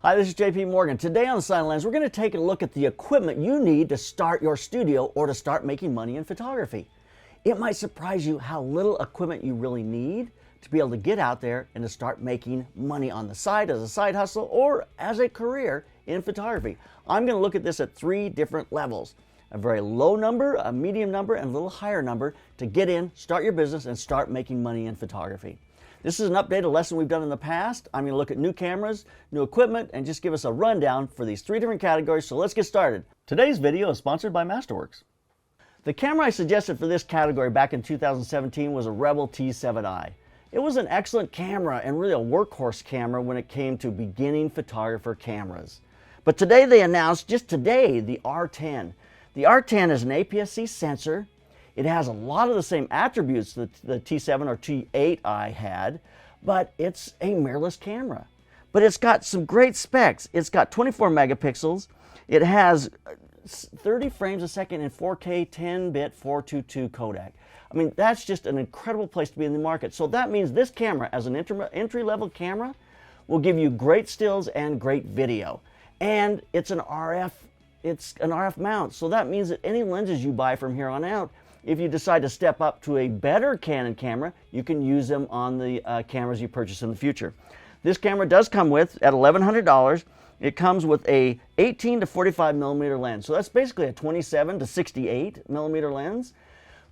Hi, this is JP Morgan. Today on Silent Lens, we're going to take a look at the equipment you need to start your studio or to start making money in photography. It might surprise you how little equipment you really need to be able to get out there and to start making money on the side as a side hustle or as a career in photography. I'm going to look at this at 3 different levels. A very low number, a medium number, and a little higher number to get in, start your business, and start making money in photography. This is an updated lesson we've done in the past. I'm going to look at new cameras, new equipment, and just give us a rundown for these 3 different categories. So let's get started. Today's video is sponsored by Masterworks. The camera I suggested for this category back in 2017 was a Rebel T7i. It was an excellent camera and really a workhorse camera when it came to beginning photographer cameras. But today they announced, just today, the R10. The R10 is an APS-C sensor. It has a lot of the same attributes that the T7 or T8i had, but it's a mirrorless camera. But it's got some great specs. It's got 24 megapixels. It has 30 frames a second in 4K 10-bit 422 codec. I mean, that's just an incredible place to be in the market. So that means this camera, as an entry-level camera, will give you great stills and great video. And it's an RF mount. So that means that any lenses you buy from here on out, if you decide to step up to a better Canon camera, you can use them on the cameras you purchase in the future. This camera does come with, at $1,100, it comes with a 18 to 45 millimeter lens. So that's basically a 27 to 68 millimeter lens,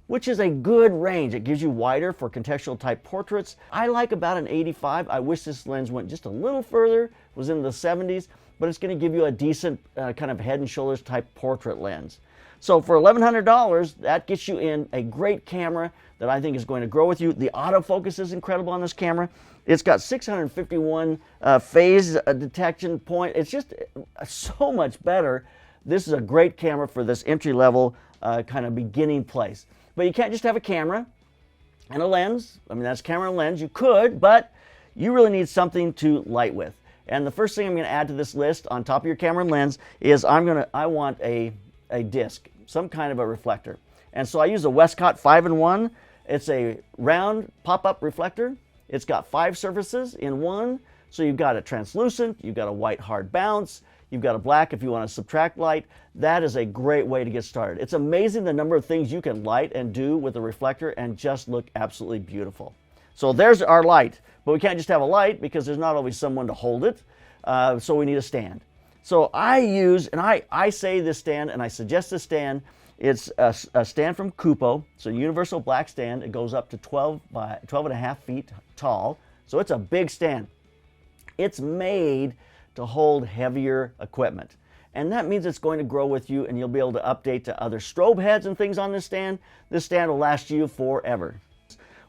which is a good range. It gives you wider for contextual type portraits. I like about an 85. I wish this lens went just a little further, was in the 70s, but it's going to give you a decent kind of head and shoulders type portrait lens. So for $1,100, that gets you in a great camera that I think is going to grow with you. The autofocus is incredible on this camera. It's got 651 phase detection point. It's just so much better. This is a great camera for this entry-level kind of beginning place. But you can't just have a camera and a lens. I mean, that's camera and lens. You could, but you really need something to light with. And the first thing I'm going to add to this list on top of your camera and lens is I want a disc, some kind of a reflector. And so I use a Westcott 5-in-1. It's a round pop-up reflector. It's got 5 surfaces in one. So you've got a translucent, you've got a white hard bounce, you've got a black if you want to subtract light. That is a great way to get started. It's amazing the number of things you can light and do with a reflector and just look absolutely beautiful. So there's our light, but we can't just have a light because there's not always someone to hold it. So we need a stand. So I use, and I say this stand, and I suggest this stand. It's a stand from Kupo. It's a universal black stand. It goes up to 12 and a half feet tall. So it's a big stand. It's made to hold heavier equipment. And that means it's going to grow with you, and you'll be able to update to other strobe heads and things on this stand. This stand will last you forever.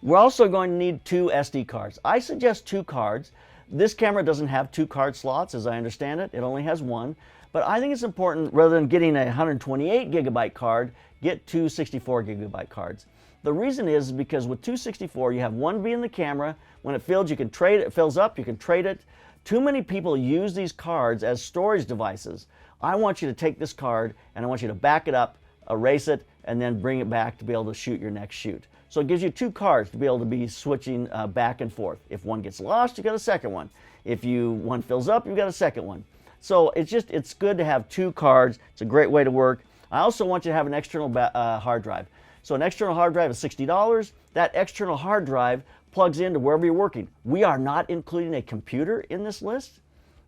We're also going to need 2 SD cards. I suggest 2 cards. This camera doesn't have 2 card slots, as I understand it. It only has 1. But I think it's important, rather than getting a 128 gigabyte card, get 2 64 gigabyte cards. The reason is because with 264, you have 1 be in the camera. When it fills, you can trade it. It fills up, you can trade it. Too many people use these cards as storage devices. I want you to take this card, and I want you to back it up, erase it, and then bring it back to be able to shoot your next shoot. So it gives you 2 cards to be able to be switching back and forth. If one gets lost, you got a second one. If one fills up, you've got a second one. So it's good to have 2 cards. It's a great way to work. I also want you to have an external hard drive. So an external hard drive is $60. That external hard drive plugs into wherever you're working. We are not including a computer in this list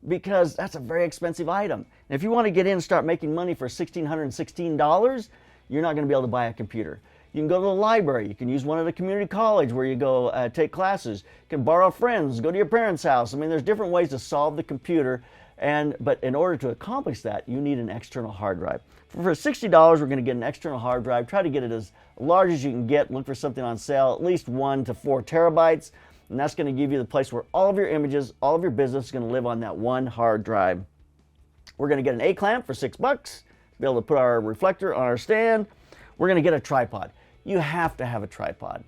because that's a very expensive item. And if you want to get in and start making money for $1,616, you're not going to be able to buy a computer. You can go to the library. You can use one at a community college where you go take classes. You can borrow friends, go to your parents' house. I mean, there's different ways to solve the computer. But in order to accomplish that, you need an external hard drive. For $60, we're going to get an external hard drive. Try to get it as large as you can get. Look for something on sale, at least 1 to 4 terabytes. And that's going to give you the place where all of your images, all of your business is going to live on that 1 hard drive. We're going to get an A-clamp for $6 to be able to put our reflector on our stand. We're going to get a tripod. You have to have a tripod.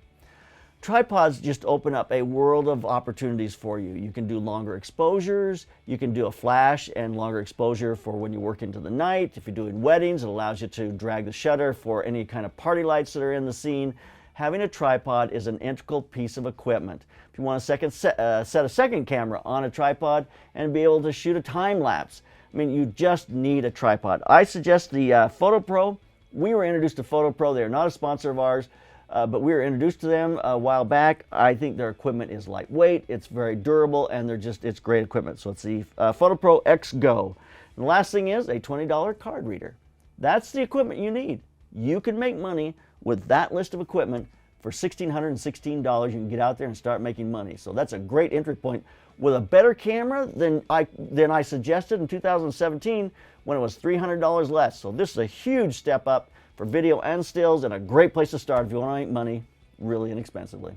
Tripods just open up a world of opportunities for you. You can do longer exposures. You can do a flash and longer exposure for when you work into the night. If you're doing weddings, it allows you to drag the shutter for any kind of party lights that are in the scene. having a tripod is an integral piece of equipment. If you want to set a second camera on a tripod and be able to shoot a time lapse, I mean, you just need a tripod. I suggest the PhotoPro. We were introduced to PhotoPro. They're not a sponsor of ours, but we were introduced to them a while back. I think their equipment is lightweight, it's very durable, and it's great equipment. So it's the PhotoPro X Go. And the last thing is a $20 card reader. That's the equipment you need. You can make money with that list of equipment. For $1,616, you can get out there and start making money. So that's a great entry point with a better camera than I suggested in 2017 when it was $300 less. So this is a huge step up for video and stills, and a great place to start if you want to make money really inexpensively.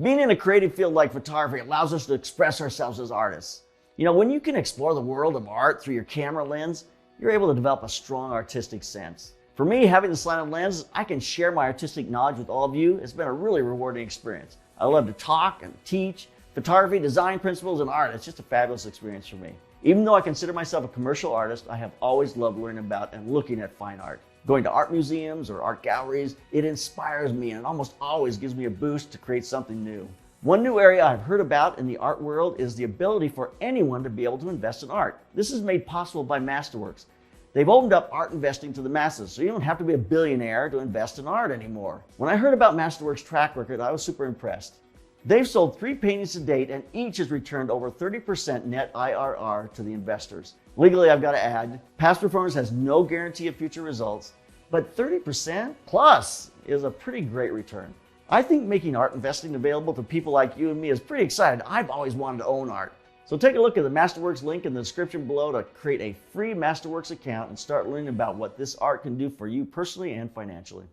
Being in a creative field like photography allows us to express ourselves as artists. You know, when you can explore the world of art through your camera lens, you're able to develop a strong artistic sense. For me, having the slanted lens, I can share my artistic knowledge with all of you. It's been a really rewarding experience. I love to talk and teach photography, design principles, and art. It's just a fabulous experience for me. Even though I consider myself a commercial artist, I have always loved learning about and looking at fine art. Going to art museums or art galleries, it inspires me and it almost always gives me a boost to create something new. One new area I've heard about in the art world is the ability for anyone to be able to invest in art. This is made possible by Masterworks. They've opened up art investing to the masses, so you don't have to be a billionaire to invest in art anymore. When I heard about Masterworks' track record, I was super impressed. They've sold 3 paintings to date, and each has returned over 30% net IRR to the investors. Legally, I've got to add, past performance has no guarantee of future results, but 30% plus is a pretty great return. I think making art investing available to people like you and me is pretty exciting. I've always wanted to own art. So take a look at the Masterworks link in the description below to create a free Masterworks account and start learning about what this art can do for you personally and financially.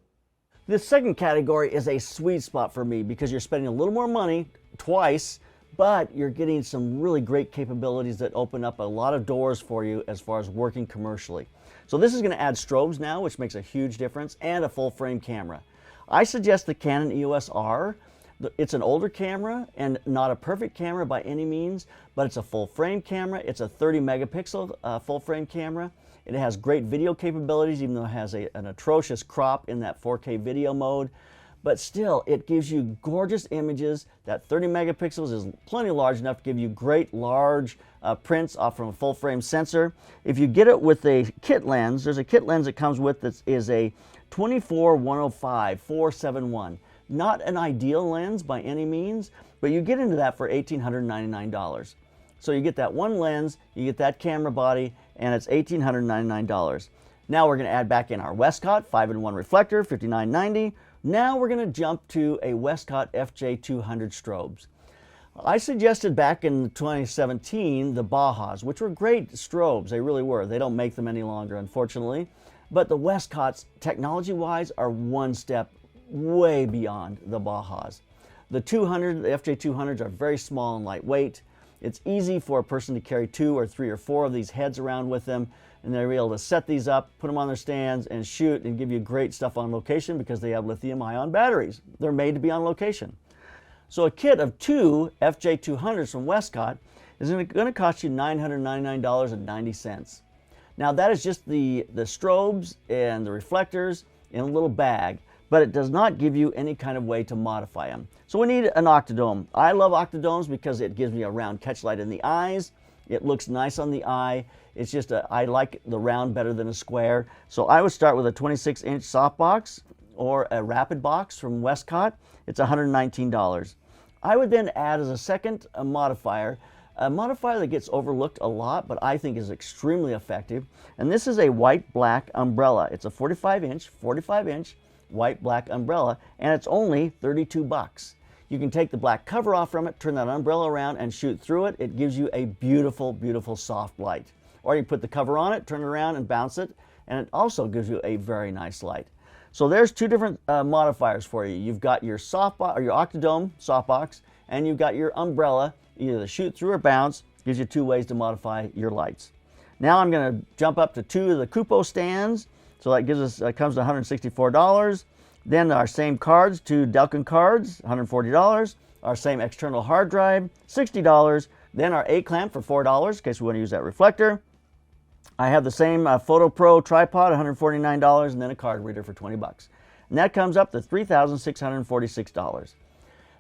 This second category is a sweet spot for me because you're spending a little more money twice, but you're getting some really great capabilities that open up a lot of doors for you as far as working commercially. So this is going to add strobes now, which makes a huge difference, and a full frame camera. I suggest the Canon EOS R. It's an older camera and not a perfect camera by any means, but it's a full frame camera. It's a 30 megapixel full frame camera. It has great video capabilities, even though it has an atrocious crop in that 4K video mode. But still, it gives you gorgeous images. That 30 megapixels is plenty large enough to give you great large prints off from a full frame sensor. If you get it with a kit lens, there's a kit lens that comes with that is a 24-105-471. Not an ideal lens by any means, but you get into that for $1,899. So you get that one lens, you get that camera body, and it's $1,899. Now we're going to add back in our Westcott 5-in-1 reflector, $59.90. Now we're going to jump to a Westcott FJ 200 strobes. I suggested back in 2017 the Bajas, which were great strobes. They really were. They don't make them any longer, unfortunately. But the Westcotts, technology-wise, are one step way beyond the Bajas. The FJ 200s are very small and lightweight. It's easy for a person to carry 2 or 3 or 4 of these heads around with them, and they're able to set these up, put them on their stands, and shoot and give you great stuff on location because they have lithium-ion batteries. They're made to be on location. So a kit of 2 FJ 200s from Westcott is going to cost you $999.90. Now that is just the strobes and the reflectors in a little bag, but it does not give you any kind of way to modify them. So we need an octadome. I love octadomes because it gives me a round catch light in the eyes. It looks nice on the eye. It's just I like the round better than a square. So I would start with a 26-inch softbox or a rapid box from Westcott. It's $119. I would then add as a second a modifier that gets overlooked a lot, but I think is extremely effective. And this is a white-black umbrella. It's a 45-inch white-black umbrella, and it's only $32. You can take the black cover off from it, turn that umbrella around, and shoot through it. It gives you a beautiful, beautiful soft light. Or you put the cover on it, turn it around, and bounce it, and it also gives you a very nice light. So there's 2 different modifiers for you. You've got your softbox or your octadome softbox, and you've got your umbrella, either shoot through or bounce. Gives you 2 ways to modify your lights. Now I'm going to jump up to 2 of the Cupo stands. So that comes to $164. Then our same cards, 2 Delkin cards, $140. Our same external hard drive, $60. Then our A clamp for $4 in case we want to use that reflector. I have the same PhotoPro tripod, $149, and then a card reader for $20. and that comes up to $3,646.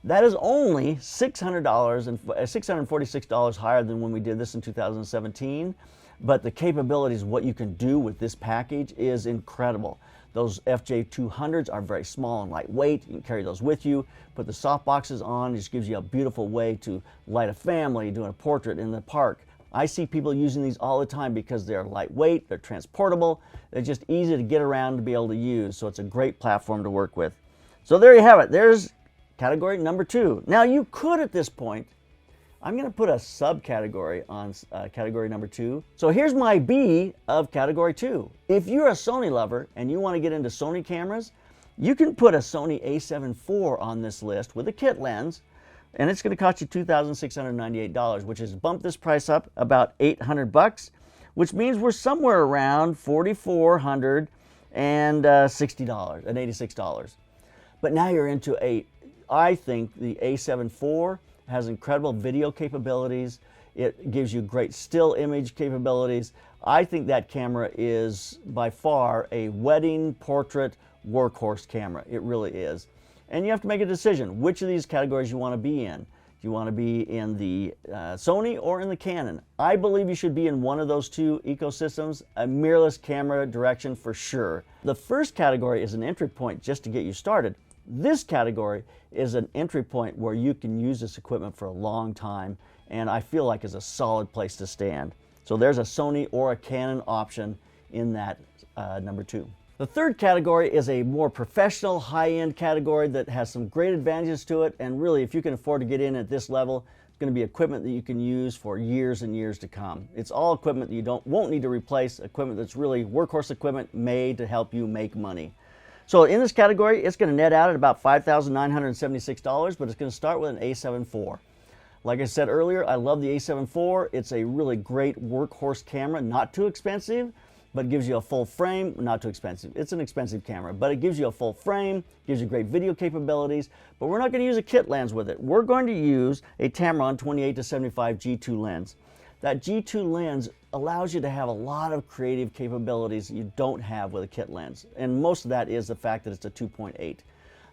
That is only $646 higher than when we did this in 2017, but the capabilities, what you can do with this package is incredible. Those FJ200s are very small and lightweight. You can carry those with you, put the soft boxes on. It just gives you a beautiful way to light a family, doing a portrait in the park. I see people using these all the time because they're lightweight, they're transportable, they're just easy to get around to be able to use, so it's a great platform to work with. So there you have it. There's category number 2. Now you could at this point, I'm going to put a subcategory on category number 2. So here's my B of category 2. If you're a Sony lover and you want to get into Sony cameras, you can put a Sony A7 IV on this list with a kit lens, and it's going to cost you $2,698, which has bumped this price up about $800, which means we're somewhere around $4,460 and $86. But now you're into I think the A7 IV has incredible video capabilities. It gives you great still image capabilities. I think that camera is by far a wedding portrait workhorse camera. It really is. And you have to make a decision which of these categories you want to be in. Do you want to be in the Sony or in the Canon? I believe you should be in one of those two ecosystems, a mirrorless camera direction for sure. The first category is an entry point just to get you started. This category is an entry point where you can use this equipment for a long time, and I feel like is a solid place to stand. So there's a Sony or a Canon option in that number 2. The third category is a more professional, high-end category that has some great advantages to it, and really, if you can afford to get in at this level, it's going to be equipment that you can use for years and years to come. It's all equipment that you won't need to replace, equipment that's really workhorse equipment made to help you make money. So in this category, it's going to net out at about $5,976, but it's going to start with an A7 IV. Like I said earlier, I love the A7 IV. It's a really great workhorse camera, not too expensive, but it gives you a full frame, not too expensive. It's an expensive camera, but it gives you a full frame, gives you great video capabilities, but we're not going to use a kit lens with it. We're going to use a Tamron 28-75 G2 lens. That G2 lens allows you to have a lot of creative capabilities you don't have with a kit lens. And most of that is the fact that it's a 2.8.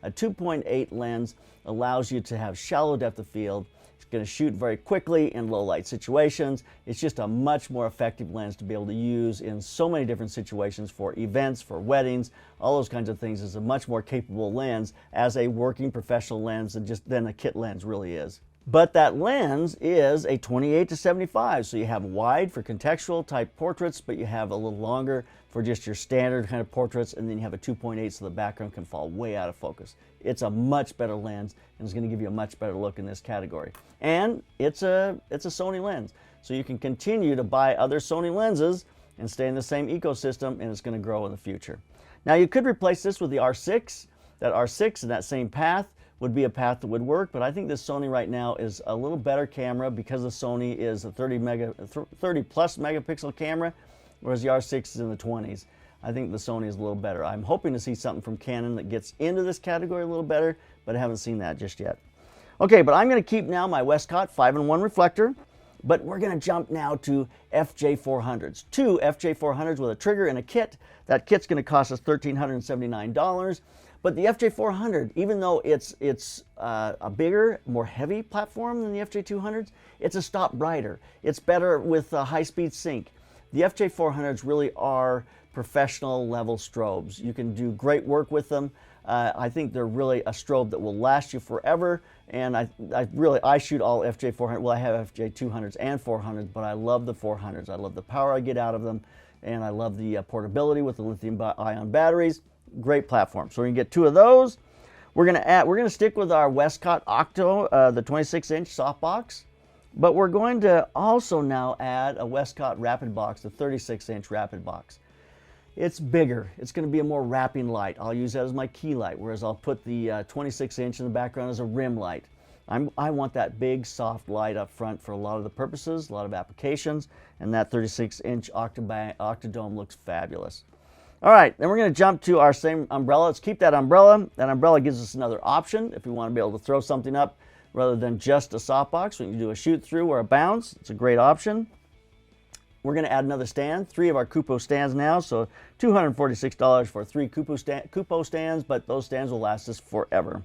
A 2.8 lens allows you to have shallow depth of field. It's going to shoot very quickly in low light situations. It's just a much more effective lens to be able to use in so many different situations for events, for weddings, all those kinds of things. It's a much more capable lens as a working professional lens than a kit lens really is. But that lens is a 28-75, so you have wide for contextual type portraits, but you have a little longer for just your standard kind of portraits, and then you have a 2.8 so the background can fall way out of focus. It's a much better lens, and it's going to give you a much better look in this category. And it's a Sony lens, so you can continue to buy other Sony lenses and stay in the same ecosystem, and it's going to grow in the future. Now you could replace this with the R6. That R6 in that same path would be a path that would work, but I think this Sony right now is a little better camera because the Sony is a 30 plus megapixel camera, whereas the R6 is in the 20s. I think the Sony is a little better. I'm hoping to see something from Canon that gets into this category a little better, but I haven't seen that just yet. Okay, but I'm going to keep now my Westcott 5-in-1 reflector, but we're going to jump now to FJ400s. 2 FJ400s with a trigger and a kit. That kit's going to cost us $1,379. But the FJ400, even though it's a bigger, more heavy platform than the FJ200s, it's a stop brighter. It's better with high-speed sync. The FJ400s really are professional level strobes. You can do great work with them. I think they're really a strobe that will last you forever. And I shoot all FJ400. Well, I have FJ200s and 400s, but I love the 400s. I love the power I get out of them, and I love the portability with the lithium-ion batteries. Great platform. So we're gonna get 2 of those. We're gonna stick with our Westcott Octa, the 26-inch softbox, but we're going to also now add a Westcott Rapid Box, the 36-inch Rapid Box. It's bigger. It's going to be a more wrapping light. I'll use that as my key light, whereas I'll put the 26-inch in the background as a rim light. I want that big, soft light up front for a lot of the purposes, a lot of applications, and that 36-inch Octadome looks fabulous. All right, then we're going to jump to our same umbrella. Let's keep that umbrella. That umbrella gives us another option if we want to be able to throw something up rather than just a softbox. We can do a shoot through or a bounce. It's a great option. We're going to add another stand, 3 of our Kupo stands now, so $246 for 3 Kupo stands, but those stands will last us forever.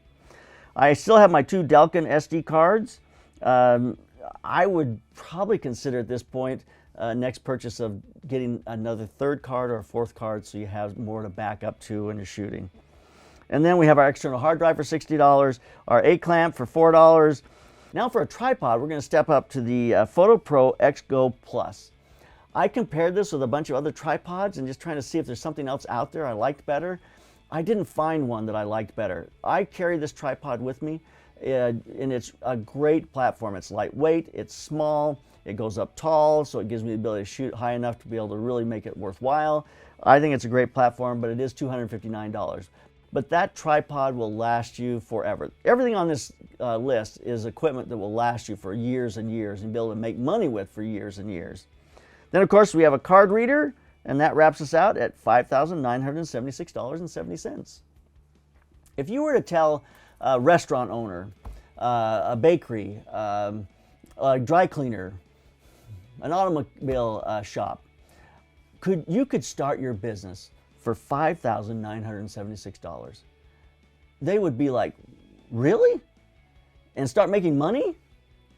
I still have my 2 Delkin SD cards. I would probably consider at this point next purchase of getting another 3rd card or a 4th card so you have more to back up to when you're shooting. And then we have our external hard drive for $60, our A-clamp for $4. Now for a tripod, we're going to step up to the Photo Pro X-Go Plus. I compared this with a bunch of other tripods and just trying to see if there's something else out there I liked better. I didn't find one that I liked better. I carry this tripod with me, and it's a great platform. It's lightweight, it's small, it goes up tall, so it gives me the ability to shoot high enough to be able to really make it worthwhile. I think it's a great platform, but it is $259. But that tripod will last you forever. Everything on this list is equipment that will last you for years and years and be able to make money with for years and years. Then, of course, we have a card reader, and that wraps us out at $5,976.70. If you were to tell a restaurant owner, a bakery, a dry cleaner, an automobile shop, you could start your business for $5,976. They would be like, really? And start making money?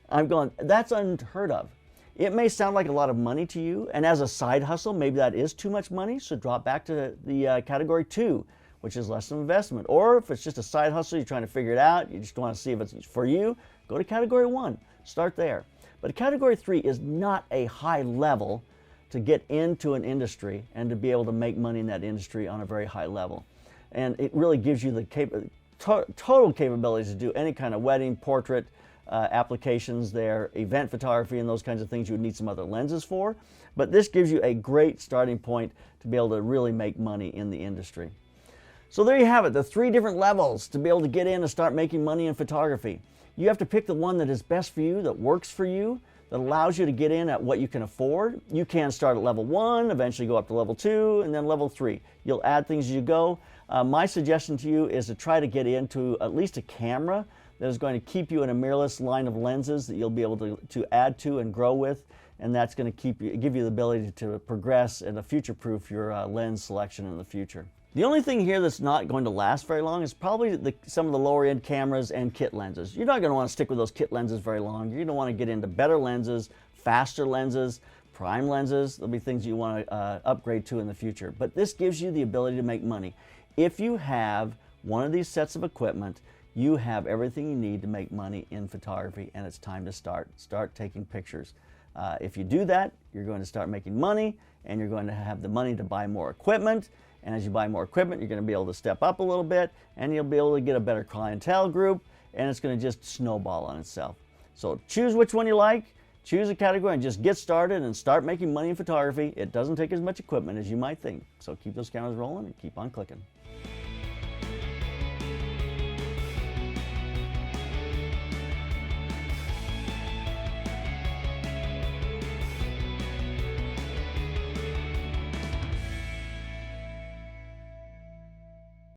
I'm going, that's unheard of. It may sound like a lot of money to you, and as a side hustle, maybe that is too much money, so drop back to the category 2, which is less of an investment. Or if it's just a side hustle, you're trying to figure it out, you just want to see if it's for you, go to category 1, start there. But category 3 is not a high level to get into an industry and to be able to make money in that industry on a very high level. And it really gives you the total capabilities to do any kind of wedding, portrait, applications there, event photography, and those kinds of things you would need some other lenses for. But this gives you a great starting point to be able to really make money in the industry. So there you have it, the 3 different levels to be able to get in and start making money in photography. You have to pick the one that is best for you, that works for you, that allows you to get in at what you can afford. You can start at level 1, eventually go up to level 2, and then level 3. You'll add things as you go. My suggestion to you is to try to get into at least a camera that is going to keep you in a mirrorless line of lenses that you'll be able to add to and grow with, and that's going to give you the ability to progress and to future-proof your lens selection in the future. The only thing here that's not going to last very long is probably some of the lower-end cameras and kit lenses. You're not going to want to stick with those kit lenses very long. You're going to want to get into better lenses, faster lenses, prime lenses. There'll be things you want to upgrade to in the future. But this gives you the ability to make money. If you have one of these sets of equipment, you have everything you need to make money in photography, and it's time to start taking pictures. If you do that, you're going to start making money, and you're going to have the money to buy more equipment. And as you buy more equipment, you're going to be able to step up a little bit, and you'll be able to get a better clientele group, and it's going to just snowball on itself. So choose which one you like, choose a category, and just get started and start making money in photography. It doesn't take as much equipment as you might think. So keep those cameras rolling and keep on clicking.